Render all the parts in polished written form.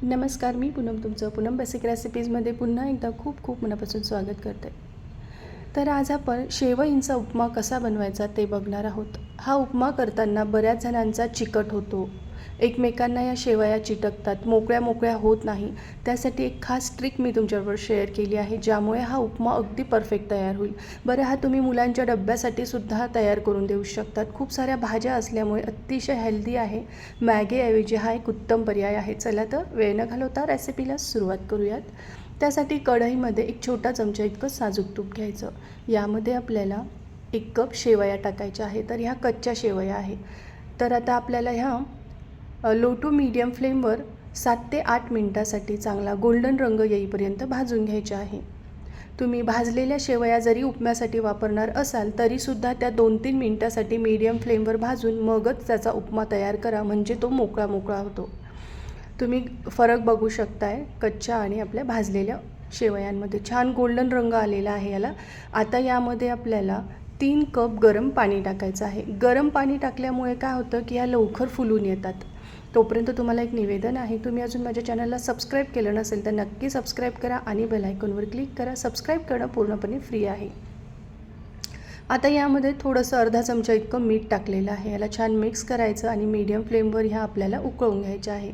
नमस्कार, मी पूनम तुमचं पूनम बेसिक रेसिपीजमध्ये पुन्हा एकदा खूप खूप मनापासून स्वागत करते. तर आज आपण शेवईंचा उपमा कसा बनवायचा ते बघणार आहोत. हा उपमा करताना बऱ्याच जणांचा चिकट होतो. एकमेकांना या शेवया चिटकतात, मोकळ्या होत नाही. त्यासाठी एक खास ट्रिक मी तुमच्याबरोबर शेअर केली आहे, ज्यामुळे हा उपमा अगदी परफेक्ट तयार होईल. बरं, हा तुम्ही मुलांच्या डब्यासाठी सुद्धा तयार करून देऊ शकतात. खूप साऱ्या भाज्या असल्यामुळे अतिशय हेल्दी आहे. मॅगीऐवजी हा एक उत्तम पर्याय आहे. चला तर वेळ न घालवता रेसिपीला सुरुवात करूयात. त्यासाठी कढईमध्ये एक छोटा चमचा इतकं साजूक तूप घ्यायचं. यामध्ये आपल्याला 1 कप शेवया टाकायच्या आहे. तर ह्या कच्च्या शेवया आहे. तर आता आपल्याला ह्या लो टू मीडियम फ्लेमवर 7 ते 8 मिनटासाठी चांगला गोल्डन रंग येईपर्यंत भाजून घ्यायचा आहे. तुम्ही भाजलेल्या शेवया जरी उपम्यासाठी वापरणार असाल तरीसुद्धा त्या 2-3 मिनटासाठी मीडियम फ्लेमवर भाजून मगच त्याचा उपमा तयार करा, म्हणजे तो मोकळा होतो. तुम्ही फरक बघू शकताय कच्च्या आणि आपल्या भाजलेल्या शेवयांमध्ये. छान गोल्डन रंग आलेला आहे याला. आता यामध्ये आपल्याला 3 कप गरम पाणी टाकायचं आहे. गरम पाणी टाकल्यामुळे काय होतं की या लवकर फुलून येतात. तोपर्यंत तुम्हाला एक निवेदन आहे, तुम्ही अजून माझ्या चॅनलला सबस्क्राईब केलं नसेल तर नक्की सबस्क्राईब करा आणि बेल आयकॉनवर क्लिक करा. सबस्क्राईब करणं पूर्णपणे फ्री आहे. आता यामध्ये थोडंसं अर्धा चमचा इतकं मीठ टाकलेलं आहे. याला छान मिक्स करायचं आणि मीडियम फ्लेमवर ह्या आपल्याला उकळून घ्यायच्या आहे.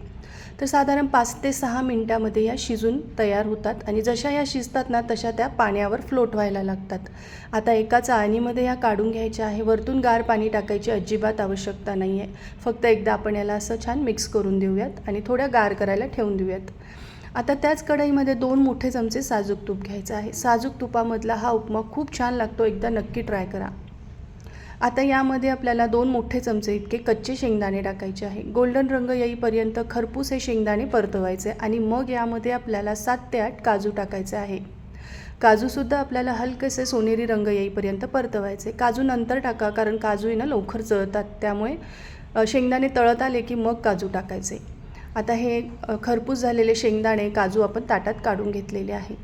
तर साधारण 5 ते 6 मिनटामध्ये या शिजून तयार होतात आणि जशा या शिजतात ना तशा त्या पाण्यावर फ्लोट व्हायला लागतात. आता एका चाळणीमध्ये या काढून घ्यायच्या आहे. वरतून गार पाणी टाकायची अजिबात आवश्यकता नाही आहे. फक्त एकदा आपण याला असं छान मिक्स करून देऊयात आणि थोड्या गार करायला ठेवून देऊयात. आता त्याच कढईमध्ये 2 मोठे चमचे साजूक तूप घ्यायचं आहे. साजूक तुपामधला हा उपमा खूप छान लागतो, एकदा नक्की ट्राय करा. आता यामध्ये आपल्याला 2 मोठे चमचे इतके कच्चे शेंगदाणे टाकायचे आहे. गोल्डन रंग येईपर्यंत खरपूस हे शेंगदाणे परतवायचे आणि मग यामध्ये आपल्याला 7 ते 8 काजू टाकायचे आहे. काजूसुद्धा आपल्याला हलकेसे सोनेरी रंग येईपर्यंत परतवायचे. काजू नंतर टाका, कारण काजू ना लवकर जळतात, त्यामुळे शेंगदाणे तळत आले की मग काजू टाकायचे. आता हे खरपूस झालेले शेंगदाणे काजू आपण ताटात काढून घेतलेले आहे.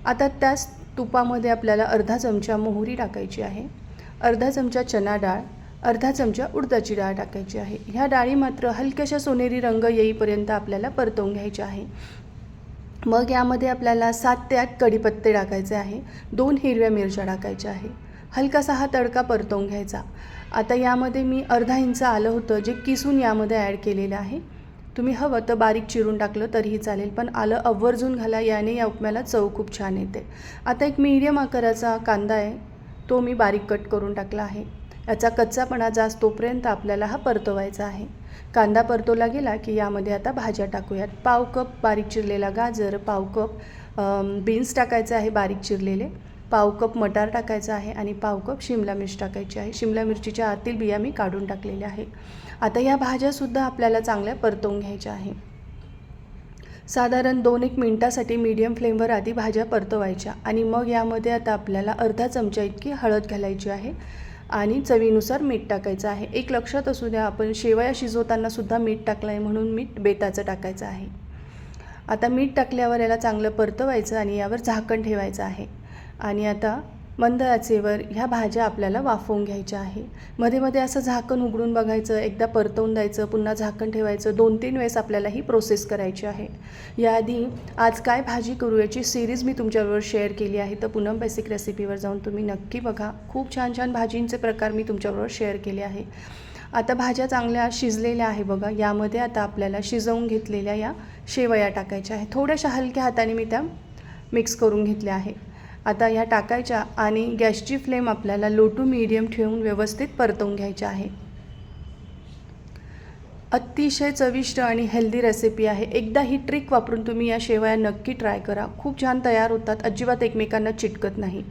आता त्याच तुपामध्ये आपल्याला अर्धा चमचा मोहरी टाकायची आहे, अर्धा चमचा चणा डाळ, अर्धा चमचा उडदाची डाळ टाकायची आहे. ह्या डाळी मात्र हलक्याशा सोनेरी रंग येईपर्यंत आपल्याला परतवून घ्यायचे आहे. मग यामध्ये आपल्याला 7 ते 8 कढीपत्ते टाकायचे आहे. 2 हिरव्या मिरच्या टाकायच्या आहे. हलकासा हा तडका परतवून घ्यायचा. आता यामध्ये मी अर्धा इंच आलं होतं जे किसून यामध्ये ॲड केलेलं आहे. तुम्ही हवं तर बारीक चिरून टाकलं तरीही चालेल, पण आलं आवर्जून घाला, याने या उपम्याला चव खूप छान येते. आता एक मीडियम आकाराचा कांदा आहे, तो मी बारीक कट करून टाकला आहे. याचा कच्चापणा जास्त तोपर्यंत आपल्याला हा परतवायचा आहे. कांदा परतवला गेला की यामध्ये आता भाज्या टाकूयात. पाव कप बारीक चिरलेला गाजर, पाव कप बीन्स टाकायचे आहे बारीक चिरलेले, पाव कप मटार टाकायचा आहे आणि पाव कप शिमला मिरची टाकायची आहे. शिमला मिरचीच्या आतील बिया मी काढून टाकलेल्या आहे. आता या भाज्यासुद्धा आपल्याला चांगल्या परतवून घ्यायच्या आहे. साधारण 2-1 मिनटासाठी मीडियम फ्लेमवर आधी भाज्या परतवायच्या आणि मग यामध्ये आता आपल्याला अर्धा चमचा इतकी हळद घालायची आहे आणि चवीनुसार मीठ टाकायचं आहे. एक लक्षात असू द्या, आपण शेवया शिजवताना सुद्धा मीठ टाकलं आहे, म्हणून मीठ बेताचं टाकायचं आहे. आता मीठ टाकल्यावर याला चांगलं परतवायचं आणि यावर झाकण ठेवायचं आहे आणि आता मंद आचेवर ह्या भाज्या आपल्याला वाफवून घ्यायच्या आहे. मध्ये मध्ये असं झाकण उघडून बघायचं, एकदा परतवून द्यायचं, पुन्हा झाकण ठेवायचं. 2-3 वेळेस आपल्याला ही प्रोसेस करायची आहे. याआधी आज काय भाजी करू याची सिरीज मी तुमच्याबरोबर शेअर केली आहे, तर पूनम बेसिक रेसिपीवर जाऊन तुम्ही नक्की बघा. खूप छान छान भाजींचे प्रकार मी तुमच्याबरोबर शेअर केले आहे. आता भाज्या चांगल्या शिजलेल्या आहे बघा. यामध्ये आता आपल्याला शिजवून घेतलेल्या या शेवया टाकायच्या आहे. थोड्याशा हलक्या हाताने मी त्या मिक्स करून घेतल्या आहे. आता ह्या टाकायच्या आणि गॅसची फ्लेम आपल्याला लो टू मीडियम ठेवून व्यवस्थित परतवून घ्यायच्या आहे. अतिशय चविष्ट आणि हेल्दी रेसिपी आहे. एकदा ही ट्रिक वापरून तुम्ही या शेवया नक्की ट्राय करा. खूप छान तयार होतात, अजिबात एकमेकांना चिटकत नाही.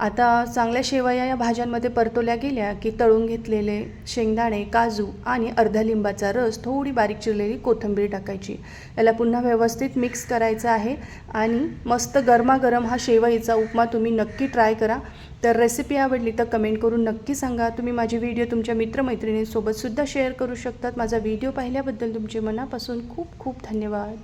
आता चांगल्या शेवया या भाज्यांमध्ये परतवल्या गेल्या की तळून घेतलेले शेंगदाणे, काजू आणि अर्धा लिंबाचा रस, थोडी बारीक चिरलेली कोथिंबीर टाकायची. याला पुन्हा व्यवस्थित मिक्स करायचं आहे आणि मस्त गरमागरम हा शेवईचा उपमा तुम्ही नक्की ट्राय करा. तर रेसिपी आवडली तर कमेंट करून नक्की सांगा. तुम्ही माझी व्हिडिओ तुमच्या मित्रमैत्रिणींसोबतसुद्धा शेअर करू शकतात. माझा व्हिडिओ पाहिल्याबद्दल तुमचे मनापासून खूप खूप धन्यवाद.